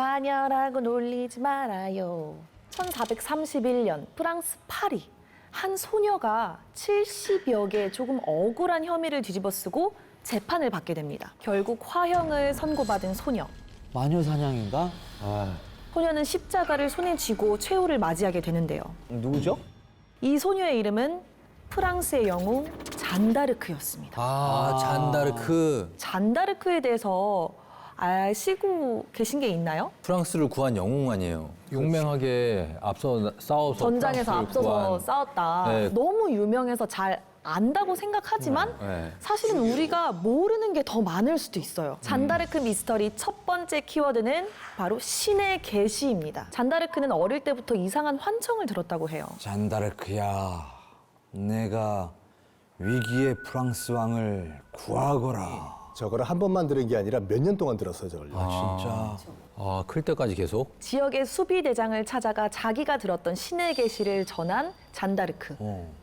마녀라고 놀리지 말아요. 1431년 프랑스 파리. 한 소녀가 70여 개의 조금 억울한 혐의를 뒤집어쓰고 재판을 받게 됩니다. 결국 화형을 선고받은 소녀. 마녀 사냥인가? 소녀는 십자가를 손에 쥐고 최후를 맞이하게 되는데요. 누구죠? 이 소녀의 이름은 프랑스의 영웅 잔다르크였습니다. 잔다르크. 잔다르크에 대해서 아시고 계신 게 있나요? 프랑스를 구한 영웅 아니에요. 용맹하게 앞서 싸워서 전장에서 프랑스를 앞서서 구한. 싸웠다. 네. 너무 유명해서 잘 안다고 생각하지만 네. 사실은 우리가 모르는 게 더 많을 수도 있어요. 잔다르크 미스터리 첫 번째 키워드는 바로 신의 계시입니다. 잔다르크는 어릴 때부터 이상한 환청을 들었다고 해요. 잔다르크야, 내가 위기의 프랑스 왕을 구하거라. 저거를 한 번만 들은 게 아니라 몇 년 동안 들었어요, 저걸. 진짜. 클 때까지 계속. 지역의 수비 대장을 찾아가 자기가 들었던 신의 계시를 전한 잔다르크.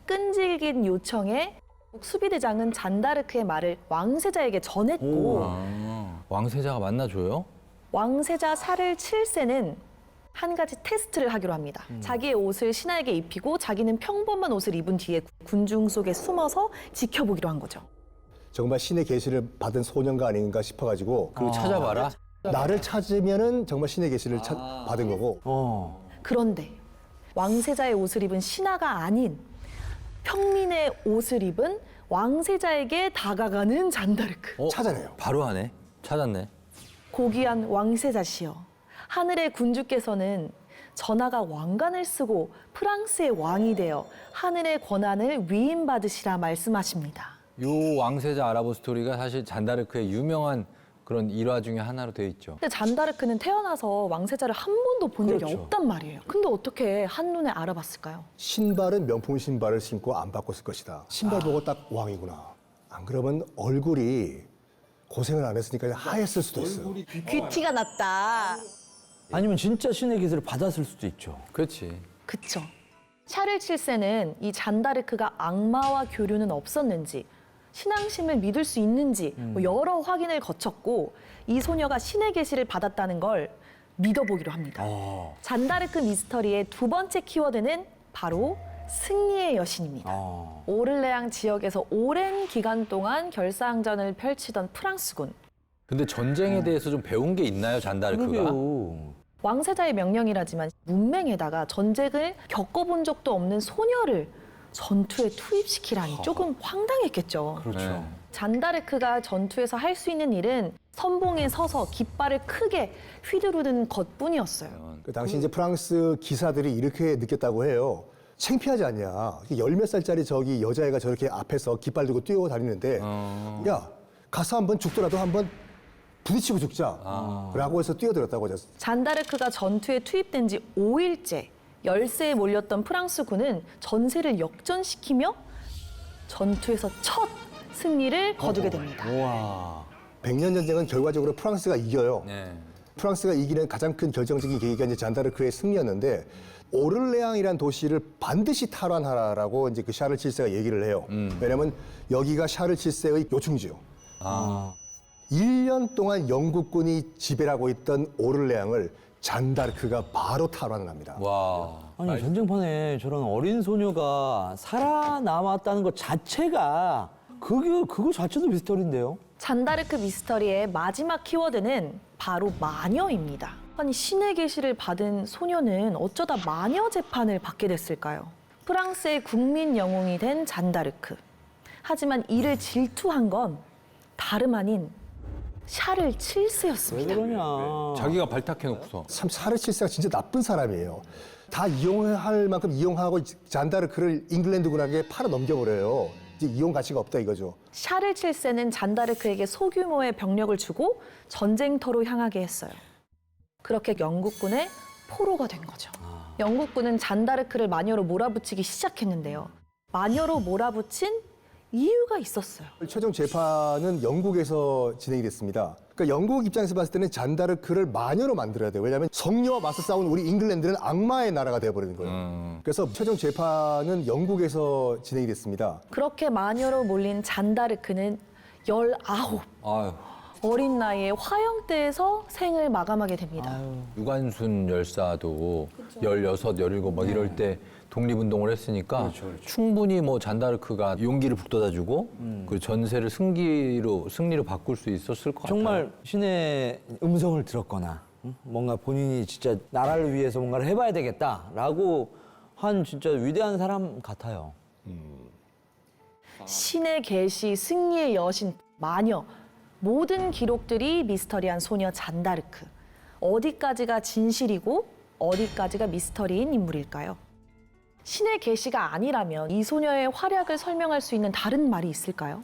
끈질긴 요청에 수비 대장은 잔다르크의 말을 왕세자에게 전했고 왕세자가 만나줘요? 왕세자 샤를 7세는 한 가지 테스트를 하기로 합니다. 자기의 옷을 신하에게 입히고 자기는 평범한 옷을 입은 뒤에 군중 속에 숨어서 지켜보기로 한 거죠. 정말 신의 계시를 받은 소년가 아닌가 싶어가지고 그리고 찾아봐라. 나를 찾으면은 정말 신의 계시를 받은 거고. 그런데 왕세자의 옷을 입은 신하가 아닌 평민의 옷을 입은 왕세자에게 다가가는 잔다르크. 찾아내요. 바로 하네. 찾았네. 고귀한 왕세자시여, 하늘의 군주께서는 전하가 왕관을 쓰고 프랑스의 왕이 되어 하늘의 권한을 위임받으시라 말씀하십니다. 요 왕세자 아라보 스토리가 사실 잔다르크의 유명한 그런 일화 중에 하나로 되어 있죠. 근데 잔다르크는 태어나서 왕세자를 한 번도 본 적이 그렇죠. 없단 말이에요. 근데 어떻게 한눈에 알아봤을까요? 신발은 명품 신발을 신고 안 바꿨을 것이다. 신발 보고 딱 왕이구나. 안 그러면 얼굴이 고생을 안 했으니까 하였을 수도 있어요. 귀티가 났다. 아니면 진짜 신의 기술을 받았을 수도 있죠. 그렇지. 그쵸. 샤를 7세는 이 잔다르크가 악마와 교류는 없었는지, 신앙심을 믿을 수 있는지 뭐 여러 확인을 거쳤고 이 소녀가 신의 계시를 받았다는 걸 믿어보기로 합니다. 잔다르크 미스터리의 두 번째 키워드는 바로 승리의 여신입니다. 오를레앙 지역에서 오랜 기간 동안 결사항전을 펼치던 프랑스군. 근데 전쟁에 대해서 좀 배운 게 있나요, 잔다르크가? 그러게요. 왕세자의 명령이라지만 문맹에다가 전쟁을 겪어본 적도 없는 소녀를 전투에 투입시키라니 조금 황당했겠죠. 그렇죠. 잔다르크가 전투에서 할 수 있는 일은 선봉에 서서 깃발을 크게 휘두르는 것뿐이었어요. 그 당시 이제 프랑스 기사들이 이렇게 느꼈다고 해요. 창피하지 않냐. 10몇 살짜리 저기 여자애가 저렇게 앞에서 깃발 들고 뛰어다니는데 야, 가서 한번 죽더라도 한번 부딪히고 죽자. 라고 해서 뛰어들었다고 하죠. 잔다르크가 전투에 투입된 지 5일째 열세에 몰렸던 프랑스군은 전세를 역전시키며 전투에서 첫 승리를 거두게 됩니다. 우와. 100년 전쟁은 결과적으로 프랑스가 이겨요. 네. 프랑스가 이기는 가장 큰 결정적인 계기가 이제 잔다르크의 승리였는데 오를레앙이라는 도시를 반드시 탈환하라라고 이제 그 샤를 7세가 얘기를 해요. 왜냐면 여기가 샤를 7세의 요충지요. 1년 동안 영국군이 지배를 하고 있던 오를레앙을 잔다르크가 바로 탈환을 합니다. 와. 아니 전쟁판에 저런 어린 소녀가 살아남았다는 것 자체가 그거 자체도 미스터리인데요. 잔다르크 미스터리의 마지막 키워드는 바로 마녀입니다. 아니 신의 계시를 받은 소녀는 어쩌다 마녀 재판을 받게 됐을까요? 프랑스의 국민 영웅이 된 잔다르크. 하지만 이를 질투한 건 다름 아닌 샤를 7세였습니다. 왜 그러냐. 자기가 발탁해놓고서. 참 샤를 7세가 진짜 나쁜 사람이에요. 다 이용할 만큼 이용하고 잔다르크를 잉글랜드군에게 팔아 넘겨버려요. 이제 이용 가치가 없다 이거죠. 샤를 7세는 잔다르크에게 소규모의 병력을 주고 전쟁터로 향하게 했어요. 그렇게 영국군의 포로가 된 거죠. 영국군은 잔다르크를 마녀로 몰아붙이기 시작했는데요. 마녀로 몰아붙인 이유가 있었어요. 최종 재판은 영국에서 진행이 됐습니다. 그러니까 영국 입장에서 봤을 때는 잔다르크를 마녀로 만들어야 돼요. 왜냐하면 성녀와 맞서 싸운 우리 잉글랜드는 악마의 나라가 되어버리는 거예요. 그래서 최종 재판은 영국에서 진행이 됐습니다. 그렇게 마녀로 몰린 잔다르크는 19 아유. 어린 나이에 화형대에서 생을 마감하게 됩니다. 유관순 열사도 16, 17 막 이럴 때 독립운동을 했으니까 충분히 뭐 잔다르크가 용기를 북돋아주고 그 전세를 승리로 바꿀 수 있었을 것 같아요. 정말 신의 음성을 들었거나 뭔가 본인이 진짜 나라를 위해서 뭔가를 해봐야 되겠다라고 한 진짜 위대한 사람 같아요. 신의 계시, 승리의 여신, 마녀 모든 기록들이 미스터리한 소녀 잔다르크. 어디까지가 진실이고 어디까지가 미스터리인 인물일까요? 신의 계시가 아니라면 이 소녀의 활약을 설명할 수 있는 다른 말이 있을까요?